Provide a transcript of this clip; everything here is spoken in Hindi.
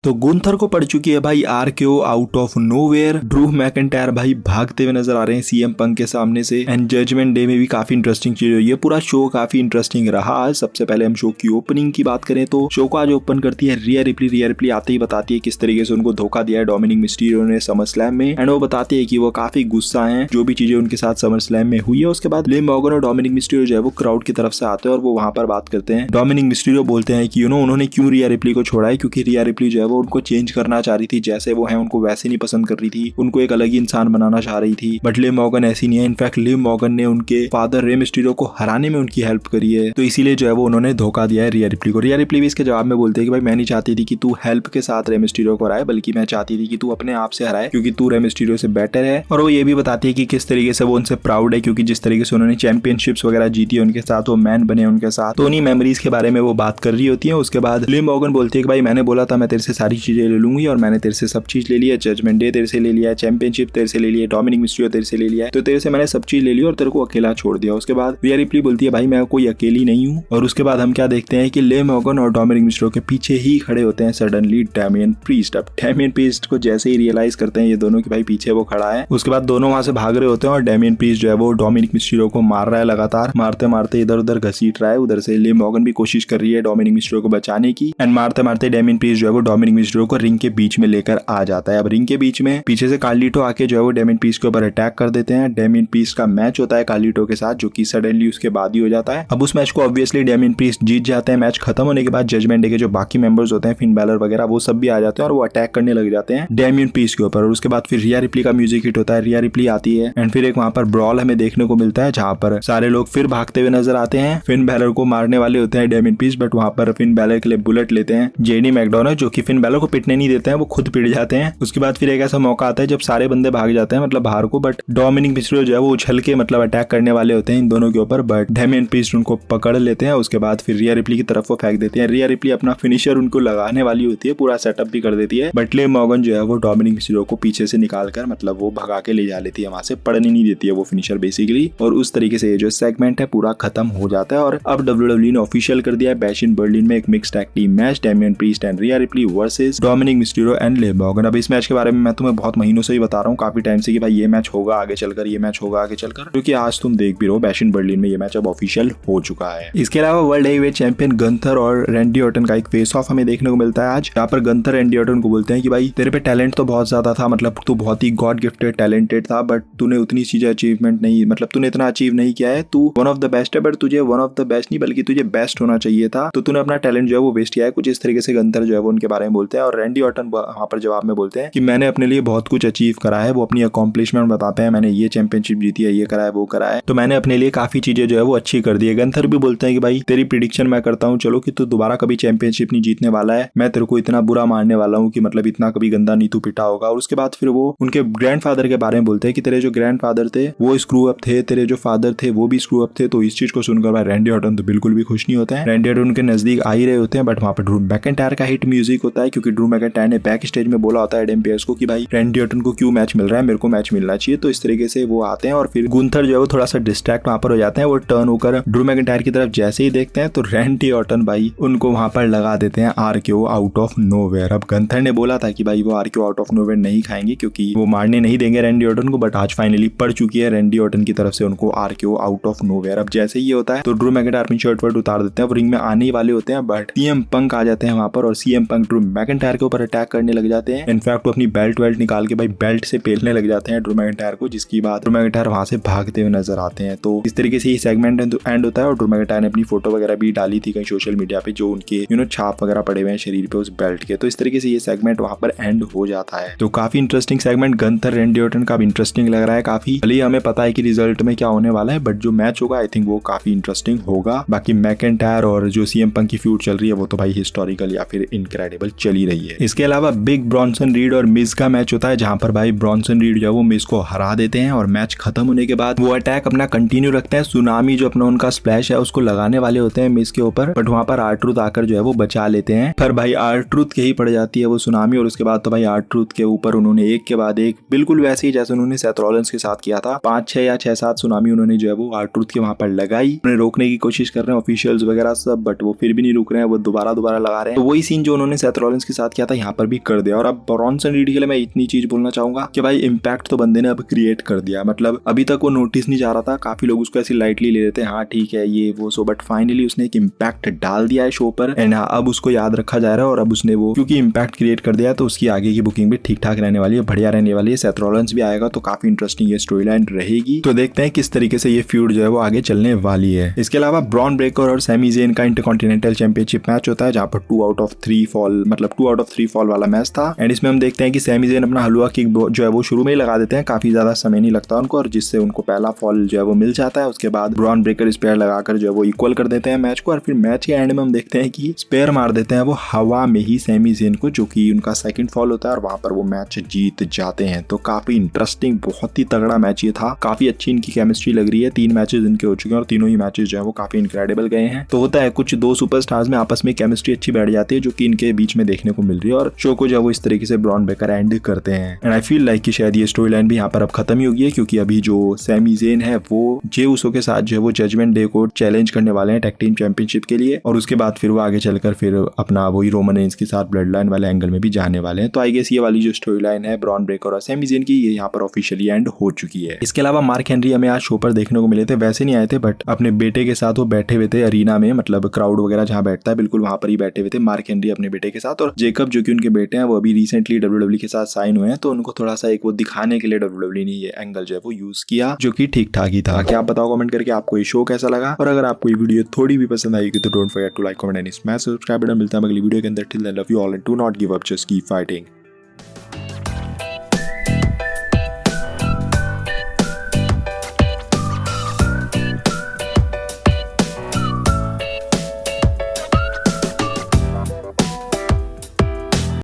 तो गुंथर को पड़ चुकी है भाई RKO out of nowhere. Drew McIntyre भाई भागते हुए नजर आ रहे हैं सीएम पंक के सामने से। एंड जजमेंट डे में भी काफी इंटरेस्टिंग चीज हुई है। पूरा शो काफी इंटरेस्टिंग रहा। आज सबसे पहले हम शो की ओपनिंग की बात करें तो शो को आज ओपन करती है रिया रिप्ली। रिया रिप्ली आते ही बताती है किस तरीके से उनको धोखा दिया है डोमिनिक मिस्टीरियो ने समर स्लैम में। एंड वो बताती है कि वो काफी गुस्सा है जो भी चीजें उनके साथ समर स्लैम में हुई है। उसके बाद लिम मॉर्गन और डोमिनिक मिस्टीरियो जो है वो क्राउड की तरफ से आते हैं और वो वहां पर बात करते हैं। डोमिनिक मिस्टीरियो बोलते हैं कि उन्होंने क्यों रिया रिप्ली को छोड़ा है, क्योंकि रिया रिप्ली जो है वो उनको चेंज करना चाह रही थी। जैसे वो है उनको वैसे नहीं पसंद कर रही थी, उनको एक अलग ही इंसान बनाना चाह रही थी। बट लिम मॉर्गन ऐसी नहीं है। इनफैक्ट लिम मॉर्गन ने उनके फादर रे मिस्टीरियो को हराने में उनकी हेल्प करी है, तो इसीलिए जो है वो उन्होंने धोखा दिया है रिया रिप्ली को। रिया रिप्ली भी इसके जवाब में बोलते हैं कि भाई मैं नहीं चाहती थी कि तू हेल्प के साथ रे मिस्टीरियो को हराए, बल्कि मैं चाहती थी कि तू अपने आप से हराए, क्योंकि तू रे मिस्टीरियो से बेटर है। और वो ये भी बताती है कि किस तरीके से वो उनसे प्राउड है, क्योंकि जिस तरीके से उन्होंने चैंपियनशिप्स वगैरह जीती है उनके साथ, वो मैन बने उनके साथ, तो उन्हीं मेमोरीज के बारे में वो बात कर रही होती है। उसके बाद लिम मॉर्गन बोलती है कि भाई मैंने बोला था मैं तेरे से सारी चीजें ले लूंगी और मैंने तेरे से सब चीज ले लिया। जजमेंट डे तेरे से ले लिया, चैंपियनशिप तेरे से ले लिया, डोमिनिक मिस्टीरियो तेरे से ले लिया, तो तेरे से मैंने सब चीज ले ली और तेरे को अकेला छोड़ दिया। उसके बाद रिया रिप्ली बोलती है भाई मैं कोई अकेली नहीं हूँ। और उसके बाद हम क्या देखते हैं कि लिम मॉर्गन और डोमिनिक मिस्टीरियो के पीछे ही खड़े होते हैं सडनली डैमियन प्रीस्ट। अब डैमियन प्रीस्ट को जैसे ही रियलाइज करते हैं ये दोनों कि भाई पीछे वो खड़ा है, उसके बाद दोनों वहां से भाग रहे होते हैं और डैमियन प्रीस्ट जो है वो डोमिनिक मिस्टीरियो को मार रहा है, लगातार मारते मारते इधर उधर घसीट रहा है। उधर से लिम मॉर्गन भी कोशिश कर रही है डोमिनिक मिस्टीरियो को बचाने की। एंड मारते मारते डैमियन प्रीस्ट जो है वो डोमिनिक मिस्टीरियो को रिंग के बीच में लेकर आ जाता है। अब रिंग के बीच में पीछे से कार्लिटो आके जो है वो डैमियन प्रीस्ट के ऊपर अटैक कर देते हैं। डैमियन प्रीस्ट का मैच होता है कार्लिटो के साथ, जो कि सडनली उसके बाद ही हो जाता है। अब उस मैच को ऑब्वियसली डैमियन प्रीस्ट जीत जाते हैं। मैच खत्म होने के बाद जजमेंट डे के जो बाकी मेंबर्स होते हैं, फिन बैलर वगैरह, वो सब भी आ जाते हैं और वो अटैक करने लग जाते हैं डैमियन प्रीस्ट के ऊपर। और उसके बाद फिर रिया रिप्ली का म्यूजिक हिट होता है, रिया रिप्ली आती है एंड फिर एक वहां पर ब्रॉल हमें देखने को मिलता है, जहां पर सारे लोग फिर भागते हुए नजर आते हैं। फिन बैलर को मारने वाले होते हैं डैमियन प्रीस्ट, बट वहां पर फिन बैलर के लिए बुलेट लेते हैं जेडी मैकडोनाल्ड, जो कि फिन बैलर को पिटने नहीं देते हैं, वो खुद पिट जाते हैं। उसके बाद फिर एक ऐसा मौका आता है जब सारे बंदे भाग जाते हैं मतलब बाहर को, बट डोमिनिक मिस्टीरियो जो है वो उछल के मतलब अटैक करने वाले होते हैं इन दोनों के ऊपर, बट डैमियन प्रीस्ट उनको पकड़ लेते हैं। उसके बाद फिर रिया रिप्ली की तरफ वो फेंक देते हैं। रिया रिप्ली अपना फिनिशर उनको लगाने वाली होती है, पूरा सेटअप भी कर देती है, बट लिम मॉर्गन जो है वो डोमिनिक मिस्टीरियो को पीछे से निकाल कर मतलब वो भगा के ले जा लेती है, वहां से पड़ने नहीं देती है वो फिनिशर बेसिकली। और उस तरीके से ये जो सेगमेंट है पूरा खत्म हो जाता है। और अब WWE ने ऑफिशियल कर दिया है बैश इन बर्लिन में एक mixed tag team match, Damian Priest and Rhea Ripley versus Dominik Mysterio and Liv Morgan. अब इस मैच के बारे में मैं तुम्हें बहुत महीनों से ही बता रहा हूँ, काफी टाइम से, कि भाई ये मैच होगा आगे चलकर, ये मैच होगा आगे चलकर, क्योंकि आज तुम देख भी रहो बैश इन बर्लिन में ये मैच अब ऑफिशियल हो चुका है। इसके अलावा वर्ल्ड हेवीवेट चैंपियन गंथर और रैंडी ऑर्टन का एक फेस ऑफ हमें देखने को मिलता है आज, जहाँ पर गंथर रैंडी ऑर्टन को बोलते हैं कि भाई तेरे पे टैलेंट तो बहुत ज्यादा था, मतलब तू बहुत ही गॉड गिफ्टेड टैलेंटेड था, बट तूने उतनी चीजें अचीवमेंट नहीं, मतलब तूने इतना अचीव नहीं किया है। तू वन ऑफ द बेस्ट है, बट तुझे वन ऑफ द बेस्ट नहीं बल्कि तुझे बेस्ट होना चाहिए था, तो तूने अपना टैलेंट जो है वो वेस्ट किया है। कुछ इस तरीके से गंथर जो है वो उनके बारे में बोलते हैं। और रैंडी ऑर्टन वहां पर जवाब में बोलते हैं कि मैंने अपने लिए बहुत कुछ अचीव करा है। वो अपनी अकॉम्प्लिशमेंट बताते हैं, मैंने ये चैंपियनशिप जीती है, ये करा है, वो करा है, तो मैंने अपने लिए काफी चीजें जो है वो अच्छी कर दी है। गंथर भी बोलते हैं कि भाई तेरी प्रिडिक्शन मैं करता हूँ चलो कि तू दोबारा कभी चैंपियनशिप नहीं जीतने वाला है, मैं तेरे को इतना बुरा मारने वाला हूँ कि मतलब इतना कभी गंदा नहीं तू पिटा होगा। और उसके बाद फिर वो उनके ग्रैंडफादर के बारे में बोलते हैं कि तेरे जो ग्रैंडफादर थे वो स्क्रू अप थे, तेरे जो फादर थे वो भी स्क्रू अप थे। तो इस चीज को सुनकर भाई रैंडी ऑर्टन तो बिल्कुल भी खुश नहीं होते हैं। रैंडी ऑर्टन उनके नजदीक आ ही रहे होते हैं, बट वहां पर ड्रू मैकिंटायर का हिट म्यूजिक होता है, क्योंकि ड्रू मैकिंटायर ने बैक स्टेज में बोला होता है एडम पेयर्स को कि भाई रैंडी ऑर्टन को क्यों मैच मिल रहा है, मेरे को मैच मिलना चाहिए। तो इस तरीके से वो आते हैं और फिर गुंथर जो है वो थोड़ा सा डिस्ट्रैक्ट वहां पर हो जाते हैं। वो टर्न होकर ड्रू मैकिंटायर की तरफ जैसे ही देखते हैं तो रैंडी ऑर्टन भाई उनको वहां पर लगा देते हैं आरकेओ आउट ऑफ नोवेयर। अब गंथर ने बोला था कि भाई वो आरकेओ आउट ऑफ नोवेयर नहीं खाएंगे क्योंकि वो मारने नहीं देंगे रैंडी ऑर्टन को, बट आज फाइनली पड़ चुकी है रैंडी ऑर्टन की तरफ से उनको आरकेओ आउट ऑफ नोवेयर। अब जैसे ही होता है तो ड्रू मैकिंटायर अपनी शर्ट वर्ट उतार देते हैं, वो रिंग में आने ही वाले होते हैं, बट सीएम पंक आ जाते हैं वहां पर और सीएम पंक ड्रू मैकिंटायर के ऊपर अटैक करने लग जाते हैं। इनफैक्ट वो अपनी बेल्ट वेल्ट निकाल के भाई बेल्ट से पेलने लग जाते हैं ड्रू मैकिंटायर को, जिसकी बात ड्रू मैकिंटायर वहां से भागते हुए नजर आते हैं। तो इस तरीके से ये सेगमेंट एंड होता है और ड्रू मैकिंटायर ने अपनी फोटो वगैरह भी डाली थी कहीं सोशल मीडिया पे, जो उनके छाप वगैरह पड़े हुए हैं शरीर पे उस बेल्ट के। तो इस तरीके से ये सेगमेंट वहां पर एंड हो जाता है। तो काफी interesting segment Gunther Randy Orton का इंटरेस्टिंग लग रहा है काफी। भले हमें पता है कि रिजल्ट में क्या होने वाला है, बट जो मैच होगा आई थिंक वो काफी इंटरेस्टिंग होगा। बाकी मैकिंटायर और जो सीएम पंक की फ्यूड चल रही है वो तो भाई हिस्टोरिकल या फिर इनक्रेडिबल चल ही रही है। इसके अलावा बिग ब्रॉन्सन रीड और मिज का मैच होता है, जहां पर भाई ब्रॉन्सन रीड जो है वो मिज को हरा देते हैं और मैच खत्म होने के बाद वो अटैक अपना कंटिन्यू रखते हैं। सुनामी जो अपना उनका स्प्लैश है उसको लगाने वाले होते हैं मिज के ऊपर, बट वहां पर आर-ट्रूथ आकर जो है वो बचा लेते हैं। पर भाई आर-ट्रूथ के ही पड़ जाती है वो सुनामी और उसके बाद तो भाई आर-ट्रूथ के ऊपर उन्होंने एक के बाद एक बिल्कुल वैसे ही जैसे उन्होंने सेथ रॉलिंस के साथ किया था 5-6 या 6-7 सुनामी उन्होंने जो है वो आर-ट्रूथ के वहां पर लगाई। उन्हें रोकने की कोशिश कर रहे हैं ऑफिशियल्स वगैरह सब, बट वो फिर भी नहीं रुक रहे हैं, वो दोबारा लगा रहे हैं। तो वही सीन जो उन्होंने सेथ रॉलिंस के साथ किया था यहाँ पर भी कर दिया। और अब ब्रॉन्सन रीड के लिए मैं इतनी चीज बोलना चाहूंगा कि भाई इम्पैक्ट तो बंदे ने अब क्रिएट कर दिया। मतलब अभी तक वो नोटिस नहीं जा रहा था, काफी लोग उसको ऐसी लाइटली ले लेते हैं, हाँ ठीक है ये वो सो, बट फाइनली उसने एक इम्पैक्ट डाल दिया है शो पर एंड अब उसको याद रखा जा रहा है। और अब उसने वो क्योंकि इम्पैक्ट क्रिएट कर दिया तो उसकी आगे की बुकिंग भी ठीक ठाक रहने वाली है, बढ़िया रहने वाली है। सेथ रॉलिंस भी आएगा तो काफी इंटरेस्टिंग ये स्टोरी लाइन रहेगी। तो देखते हैं किस तरीके से ये फ्यूड जो है वो आगे चलने वाली है। इसके अलावा ब्रॉन ब्रेकर और सैमी ज़ेन का इंटरकॉन्टिनेंटल चैंपियनशिप मैच होता है जहां पर 2 आउट ऑफ 3 फॉल मतलब 2 आउट ऑफ 3 फॉल वाला मैच था। एंड इसमें हम देखते हैं कि सैमी ज़ेन अपना हलवा किक जो है वो शुरू में ही लगा देते हैं, काफी ज्यादा समय नहीं लगता उनको, और जिससे उनको पहला फॉल जो है वो मिल जाता है। उसके बाद ब्रॉन ब्रेकर स्पेयर लगाकर जो है वो इक्वल कर देते हैं मैच को, और फिर मैच के एंड में हम देखते हैं कि स्पेयर मार देते हैं वो हवा में ही सैमी ज़ेन को, जो कि उनका सेकंड फॉल होता है और वहां पर वो मैच जीत जाते हैं। तो काफी इंटरेस्टिंग बहुत ही तगड़ा मैच ये था, काफी अच्छी इनकी केमिस्ट्री लग रही है। 3 मैचेस इनके हो चुके हैं और तीनों ही मैचेस जो है वो काफी इनक्रेडिबल गए हैं। तो होता है कुछ 2 सुपरस्टार्स में आपस में केमिस्ट्री अच्छी बैठ जाती है जो कि इनके बीच में देखने को मिल रही है, और शो को जो है वो इस तरीके से ब्रॉन ब्रेकर एंड करते हैं। एंड आई फील लाइक कि शायद ये स्टोरी लाइन भी यहाँ पर अब खत्म ही होगी है, क्योंकि अभी जो सैमी ज़ेन है वो जे उसो के साथ जो है वो जजमेंट डे को चैलेंज करने वाले हैं टैग टीम चैंपियनशिप के लिए, और उसके बाद फिर वो आगे चलकर फिर अपना वही रोमन रेंस के साथ ब्लड लाइन वाले एंगल में भी जाने वाले हैं। तो आई गेस ये वाली जो स्टोरी लाइन है ब्रॉन ब्रेकर और सैमी ज़ेन की, ये यहाँ पर ऑफिशियली एंड हो चुकी है। इसके अलावा मार्क हेनरी हमें आज शो पर देखने को मिले थे, वैसे नहीं आए थे बट अपने बेटे के साथ वो बैठे हुए थे अरीना में, मतलब क्राउड वगैरह जहाँ बैठता है बिल्कुल वहां पर ही बैठे हुए थे मार्क हेनरी अपने बेटे के साथ। और जेकब जो कि उनके बेटे हैं वो अभी रिसेंटली WWE के साथ साइन हुए हैं, तो उनको थोड़ा सा एक वो दिखाने के लिए WWE ने ये एंगल जो है वो यूज किया, जो कि ठीक ठाक ही था। क्या आप बताओ कमेंट करके आपको ये शो कैसा लगा, और अगर आपको ये वीडियो थोड़ी भी पसंद आएगी तो don't forget to like, comment and smash subscribe button. मिलता है अगली वीडियो के अंदर, till then love you all and do not give up, just keep fighting.